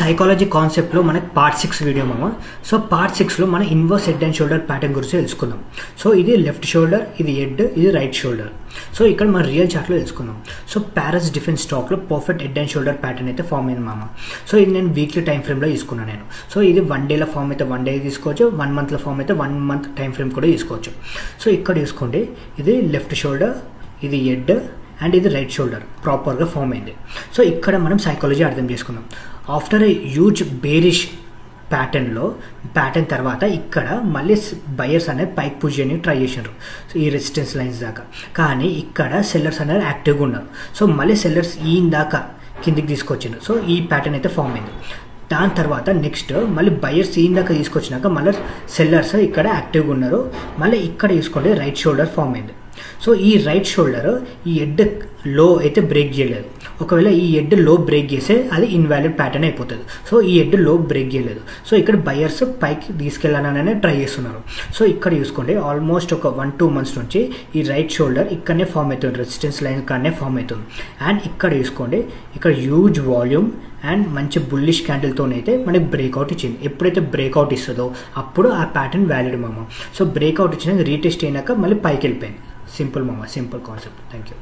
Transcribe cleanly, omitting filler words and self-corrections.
Psychology కాన్సెప్ట్లో మనకి part 6 video మామ. సో పార్ట్ 6లో మన inverse head and shoulder pattern గురించి తెలుసుకుందాం. సో ఇది లెఫ్ట్ షోల్డర్, ఇది హెడ్, ఇది రైట్ షోల్డర్. సో ఇక్కడ మన రియల్ చార్ట్లో తెలుసుకుందాం. సో ప్యారస్ డిఫెన్స్ స్టాక్లో perfect head and shoulder pattern అయితే ఫామ్ అయింది మామ. సో ఇది నేను వీక్లీ టైం ఫ్రేమ్లో తీసుకున్నాను నేను. సో ఇది 1 డేలో ఫామ్ అయితే 1 డే తీసుకోవచ్చు, 1 మంత్లో ఫామ్ అయితే 1 మంత్ టైం ఫ్రేమ్ కూడా తీసుకోవచ్చు. సో ఇక్కడ చూసుకోండి, ఇది లెఫ్ట్ షోల్డర్, ఇది హెడ్ అండ్ ఇది రైట్ షోల్డర్ ప్రాపర్గా ఫామ్ అయింది. సో ఇక్కడ మనం సైకాలజీ అర్థం చేసుకుందాం. After a huge bearish pattern తర్వాత ఇక్కడ మళ్ళీ బయర్స్ అనేది పైకి పుష్ చేయడానికి ట్రై చేసినారు, సో ఈ రెసిస్టెన్స్ లైన్స్ దాకా. కానీ ఇక్కడ సెల్లర్స్ అనేది యాక్టివ్గా ఉన్నారు. సో మళ్ళీ సెల్లర్స్ ఈ దాకా కిందికి తీసుకొచ్చిండ్రు. సో ఈ ప్యాటర్న్ అయితే ఫామ్ అయింది. దాని తర్వాత నెక్స్ట్ మళ్ళీ బయర్స్ ఈ దాకా తీసుకొచ్చినాక మళ్ళీ సెల్లర్స్ ఇక్కడ యాక్టివ్గా ఉన్నారు. మళ్ళీ ఇక్కడ చూసుకోండి, రైట్ షోల్డర్ ఫామ్ అయింది. సో ఈ రైట్ షోల్డర్ ఈ హెడ్ లో అయితే బ్రేక్ చేయలేదు. ఒకవేళ ఈ హెడ్ లో బ్రేక్ చేస్తే అది ఇన్వాలిడ్ ప్యాటర్న్ అయిపోతుంది. సో ఈ హెడ్ లో బ్రేక్ చేయలేదు. సో ఇక్కడ బయర్స్ పైకి తీసుకెళ్ళాలనే ట్రై చేస్తున్నారు. సో ఇక్కడ చూసుకోండి, ఆల్మోస్ట్ ఒక 1-2 మంత్స్ నుంచి ఈ రైట్ షోల్డర్ ఇక్కడనే ఫామ్ అవుతుంది, రెసిస్టెన్స్ లైన్ కాడనే ఫామ్ అవుతుంది. అండ్ ఇక్కడ చూసుకోండి, ఇక్కడ హ్యూజ్ వాల్యూమ్ అండ్ మంచి బుల్లిష్ క్యాండిల్తోనైతే మనకి బ్రేక్అవుట్ ఇచ్చింది. ఎప్పుడైతే బ్రేక్అవుట్ ఇస్తుందో అప్పుడు ఆ ప్యాటర్న్ వ్యాలిడ్ మామ. సో బ్రేక్అవుట్ ఇచ్చినాక రీటెస్ట్ అయినాక మళ్ళీ పైకి వెళ్ళిపోయింది. సింపుల్ మామ, సింపుల్ కాన్సెప్ట్. Thank you.